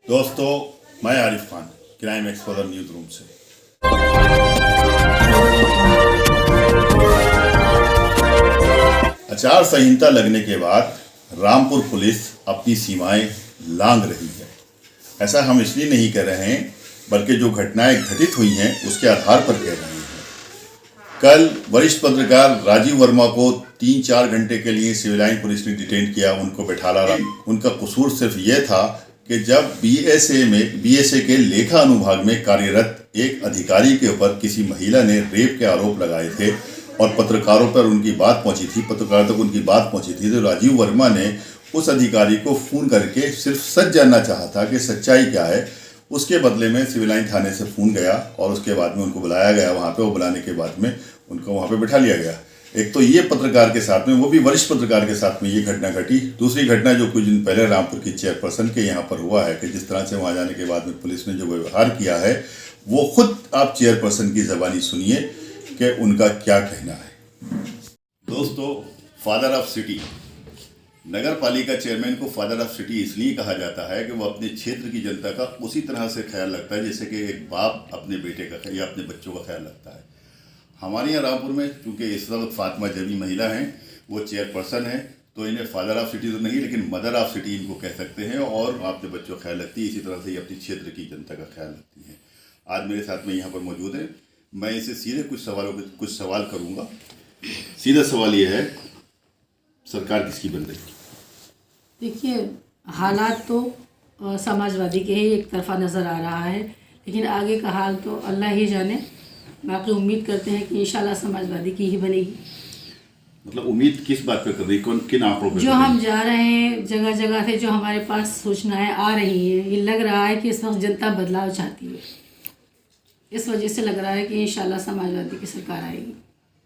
दोस्तों, मैं Arif Khan crime exposure news room से। आचार संहिता लगने के बाद रामपुर पुलिस अपनी सीमाएं लांघ रही है। ऐसा हम इसलिए नहीं कह रहे हैं, बल्कि जो घटनाएं घटित हुई हैं उसके आधार पर कह रहे हैं। कल वरिष्ठ पत्रकार राजीव वर्मा को 3-4 घंटे के लिए सिविल लाइन पुलिस ने डिटेन किया, उनको बैठाला। उनका कसूर सिर्फ ये था कि जब बीएसए के लेखा अनुभाग में कार्यरत एक अधिकारी के ऊपर किसी महिला ने रेप के आरोप लगाए थे और पत्रकारों पर उनकी बात पहुंची थी, पत्रकारों तक उनकी बात पहुंची थी, तो राजीव वर्मा ने उस अधिकारी को फ़ोन करके सिर्फ सच जानना चाहा था कि सच्चाई क्या है। उसके बदले में सिविल लाइन थाने से फ़ोन गया और उसके बाद में उनको बुलाया गया वहाँ पे। वो बुलाने के बाद में उनको वहाँ पे बिठा लिया गया। एक तो ये पत्रकार के साथ में, वो भी वरिष्ठ पत्रकार के साथ में ये घटना घटी। दूसरी घटना जो कुछ दिन पहले रामपुर की चेयरपर्सन के यहाँ पर हुआ है कि जिस तरह से वहाँ जाने के बाद में पुलिस ने जो व्यवहार किया है, वो खुद आप चेयरपर्सन की ज़बानी सुनिए कि उनका क्या कहना है। दोस्तों, फादर ऑफ सिटी, नगर पालिका चेयरमैन को फादर ऑफ सिटी इसलिए कहा जाता है कि वो अपने क्षेत्र की जनता का उसी तरह से ख्याल रखता है जैसे कि एक बाप अपने बेटे का या अपने बच्चों का ख्याल रखता है। हमारे यहाँ रामपुर में चूँकि इस वक्त फातिमा जबी महिला हैं, वो चेयरपर्सन है, तो इन्हें फादर ऑफ सिटी तो नहीं लेकिन मदर ऑफ सिटी इनको कह सकते हैं। और अपने बच्चों का ख्याल रखती है, इसी तरह से ये अपने क्षेत्र की जनता का ख्याल रखती है। आज मेरे साथ में यहाँ पर मौजूद है। मैं इसे सीधे कुछ सवाल करूँगा। सीधा सवाल ये है, सरकार किसकी बन रही? देखिए, हालात तो समाजवादी के ही एक तरफा नज़र आ रहा है, लेकिन आगे का हाल तो अल्लाह ही जाने। बाकी उम्मीद करते हैं कि इंशाल्लाह समाजवादी की ही बनेगी। मतलब उम्मीद किस बात पे कर रही, किन आंकड़ों पे? जो हम जा रहे हैं जगह जगह से, जो हमारे पास सूचनाएं आ रही हैं, ये लग रहा है कि इस वक्त जनता बदलाव चाहती है। इस वजह से लग रहा है कि इंशाल्लाह समाजवादी की सरकार आएगी।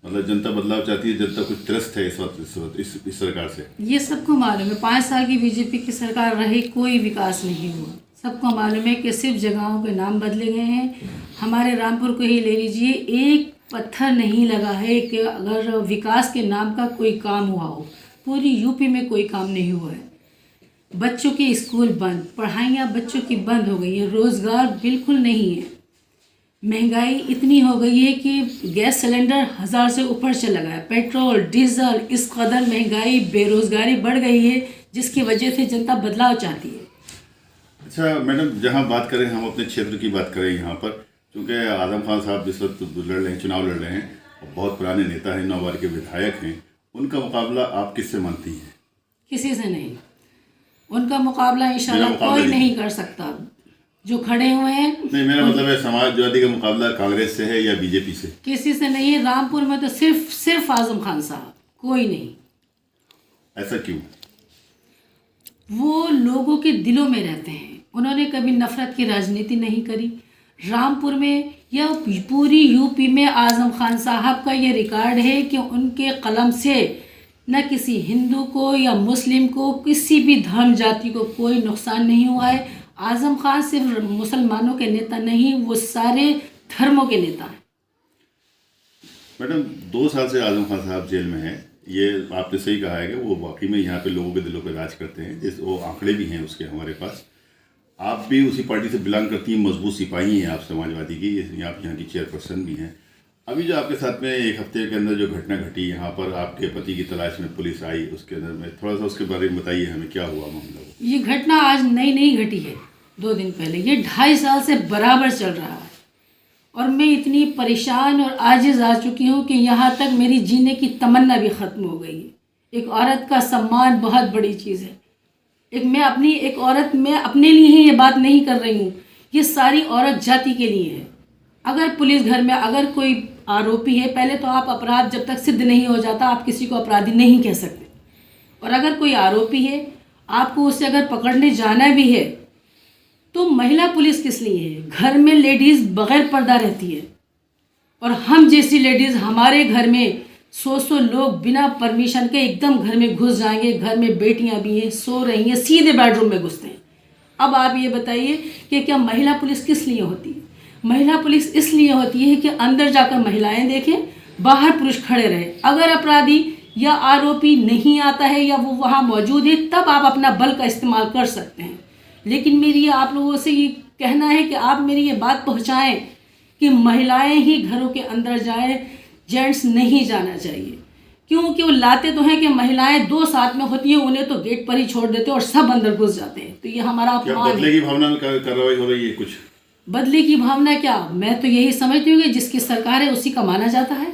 मतलब जनता बदलाव चाहती है, जनता कुछ त्रस्त है इस वक्त इस सरकार से। ये सबको मालूम है। 5 साल की बीजेपी की सरकार रही, कोई विकास नहीं हुआ। सबको मालूम है कि सिर्फ जगहों के नाम बदले गए हैं। हमारे रामपुर को ही ले लीजिए, एक पत्थर नहीं लगा है कि अगर विकास के नाम का कोई काम हुआ हो। पूरी यूपी में कोई काम नहीं हुआ है। बच्चों के स्कूल बंद, पढ़ाइयाँ बच्चों की बंद हो गई है, रोज़गार बिल्कुल नहीं है। महंगाई इतनी हो गई है कि गैस सिलेंडर 1000 से ऊपर चला गया, पेट्रोल डीजल, इस कदर महंगाई, बेरोज़गारी बढ़ गई है जिसकी वजह से जनता बदलाव चाहती है। अच्छा मैडम, जहाँ बात करें, हम अपने क्षेत्र की बात करें यहाँ पर, क्योंकि आजम खान साहब जिस वक्त चुनाव लड़ रहे हैं, बहुत पुराने नेता हैं, 9 बार के विधायक हैं, उनका मुकाबला आप किससे मानती हैं? किसी से नहीं। उनका मुकाबला इंशाल्लाह कोई नहीं कर सकता। जो खड़े हुए हैं, नहीं, मेरा मतलब है समाजवादी का मुकाबला कांग्रेस से है या बीजेपी से? किसी से नहीं है। रामपुर में तो सिर्फ आजम खान साहब, कोई नहीं। ऐसा क्यों? वो लोगों के दिलों में रहते हैं। उन्होंने कभी नफरत की राजनीति नहीं करी। रामपुर में या पूरी यूपी में आजम खान साहब का ये रिकॉर्ड है कि उनके कलम से न किसी हिंदू को या मुस्लिम को, किसी भी धर्म जाति को कोई नुकसान नहीं हुआ है। आजम खान सिर्फ मुसलमानों के नेता नहीं, वो सारे धर्मों के नेता हैं। मैडम, 2 साल से आजम खान साहब जेल में हैं। ये आपने सही कहा है कि वो वाकई में यहाँ पे लोगों के दिलों पे राज करते हैं। जिस वो आंकड़े भी हैं उसके हमारे पास। आप भी उसी पार्टी से बिलोंग करती हैं, मजबूत सिपाही हैं आप समाजवादी की, आप यहाँ की चेयरपर्सन भी हैं। अभी जो आपके साथ में 1 हफ्ते के अंदर जो घटना घटी, यहाँ पर आपके पति की तलाश में पुलिस आई, उसके अंदर में थोड़ा सा उसके बारे में बताइए हमें, क्या हुआ मामला? ये घटना आज नई घटी है, 2 दिन पहले। ये 2.5 साल से बराबर चल रहा है और मैं इतनी परेशान और आजिज़ आ चुकी हूँ कि यहाँ तक मेरी जीने की तमन्ना भी ख़त्म हो गई है। एक औरत का सम्मान बहुत बड़ी चीज़ है। एक औरत, मैं अपने लिए ही ये बात नहीं कर रही हूँ, ये सारी औरत जाति के लिए है। अगर पुलिस घर में अगर कोई आरोपी है, पहले तो आप अपराध जब तक सिद्ध नहीं हो जाता आप किसी को अपराधी नहीं कह सकते। और अगर कोई आरोपी है, आपको उसे अगर पकड़ने जाना भी है तो महिला पुलिस किस लिए है? घर में लेडीज़ बग़ैर पर्दा रहती है और हम जैसी लेडीज़, हमारे घर में 100 लोग बिना परमिशन के एकदम घर में घुस जाएंगे। घर में बेटियां भी हैं, सो रही हैं, सीधे बेडरूम में घुसते हैं। अब आप ये बताइए कि क्या महिला पुलिस किस लिए होती है? महिला पुलिस इसलिए होती है कि अंदर जाकर महिलाएं देखें, बाहर पुरुष खड़े रहे। अगर अपराधी या आरोपी नहीं आता है या वो वहाँ मौजूद है, तब आप अपना बल का इस्तेमाल कर सकते हैं। लेकिन मेरी ये आप लोगों से ये कहना है कि आप मेरी ये बात पहुंचाएं कि महिलाएं ही घरों के अंदर जाएं, जेंट्स नहीं जाना चाहिए। क्योंकि वो लाते तो हैं कि महिलाएं दो साथ में होती हैं, उन्हें तो गेट पर ही छोड़ देते हैं और सब अंदर घुस जाते हैं। तो ये हमारा क्या अपमान बदले है। की भावना में कार्रवाई हो रही है कुछ? बदले की भावना क्या, मैं तो यही समझती हूँ कि जिसकी सरकार है उसी का माना जाता है।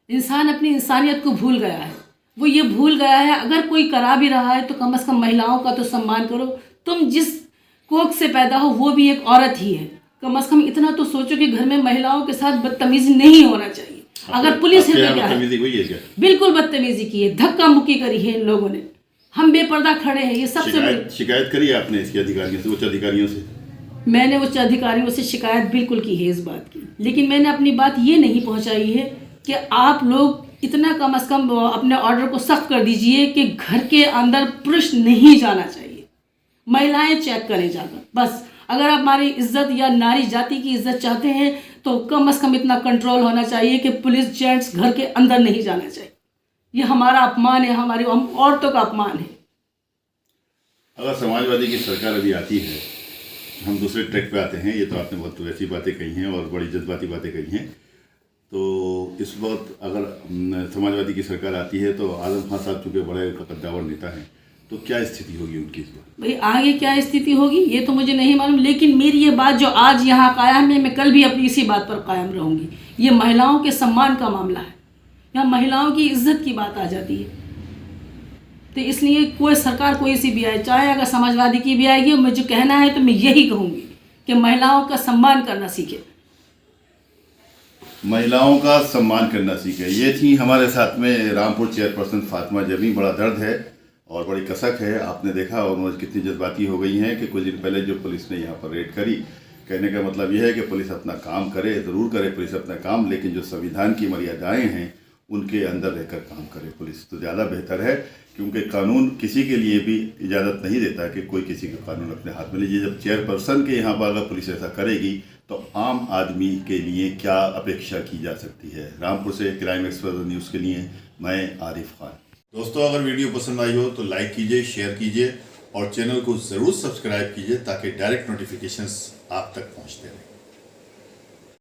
इंसान अपनी इंसानियत को भूल गया है, वो ये भूल गया है अगर कोई करा भी रहा है तो कम से कम महिलाओं का तो सम्मान करो। तुम जिस कोख से पैदा हो वो भी एक औरत ही है, कम से कम इतना तो सोचो कि घर में महिलाओं के साथ बदतमीजी नहीं होना चाहिए। अगर पुलिस है तो क्या है? बदतमीजी हुई है क्या? बिल्कुल बदतमीजी की है, धक्का मुक्की करी है इन लोगों ने। हम बेपर्दा खड़े हैं, ये सबसे बड़ी शिकायत करी है आपने इसके अधिकारियों से, उच्च अधिकारियों से? मैंने उच्च अधिकारियों से शिकायत बिल्कुल की है इस बात की, लेकिन मैंने अपनी बात ये नहीं पहुंचाई है कि आप लोग इतना कम से कम अपने ऑर्डर को सख्त कर दीजिए कि घर के अंदर पुरुष नहीं जाना चाहिए, महिलाएं चेक करें जाकर। बस अगर आप हमारी इज्जत या नारी जाति की इज्जत चाहते हैं तो कम से कम इतना कंट्रोल होना चाहिए कि पुलिस जेंट्स घर के अंदर नहीं जाना चाहिए। ये हमारा अपमान है, हमारी हम औरतों का अपमान है। अगर समाजवादी की सरकार अभी आती है, हम दूसरे ट्रैक पे आते हैं, ये तो आपने बहुत वैसी बातें कही हैं और बड़ी जज्बाती बातें कही हैं। तो इस वक्त अगर समाजवादी की सरकार आती है तो आजम खान साहब चूँकि बड़े कद्दावर नेता हैं, तो क्या स्थिति होगी उनकी इस बार? भाई आगे क्या स्थिति होगी ये तो मुझे नहीं मालूम, लेकिन मेरी ये बात जो आज यहाँ कायम है, मैं कल भी अपनी इसी बात पर कायम रहूँगी। ये महिलाओं के सम्मान का मामला है, यहाँ महिलाओं की इज्जत की बात आ जाती है। तो इसलिए कोई सरकार कोई सी भी आए, चाहे अगर समाजवादी की भी आएगी, मुझे कहना है तो मैं यही कहूँगी कि महिलाओं का सम्मान करना सीखे, महिलाओं का सम्मान करना सीखे। ये थी हमारे साथ में रामपुर चेयरपर्सन फातिमा जमी। बड़ा दर्द है और बड़ी कसक है, आपने देखा और मुझे कितनी जज्बाती हो गई हैं कि कुछ दिन पहले जो पुलिस ने यहाँ पर रेड करी, कहने का मतलब यह है कि पुलिस अपना काम करे, ज़रूर करे पुलिस अपना काम, लेकिन जो संविधान की मर्यादाएं हैं उनके अंदर रहकर काम करे पुलिस तो ज़्यादा बेहतर है। क्योंकि कानून किसी के लिए भी इजाज़त नहीं देता कि कोई किसी का कानून अपने हाथ में लीजिए। जब चेयरपर्सन के यहाँ पर अगर पुलिस ऐसा करेगी तो आम आदमी के लिए क्या अपेक्षा की जा सकती है। रामपुर से क्राइम एक्सप्रेस न्यूज़ के लिए मैं आरिफ खान। दोस्तों, अगर वीडियो पसंद आई हो तो लाइक कीजिए, शेयर कीजिए और चैनल को ज़रूर सब्सक्राइब कीजिए ताकि डायरेक्ट नोटिफिकेशंस आप तक पहुंचते रहें।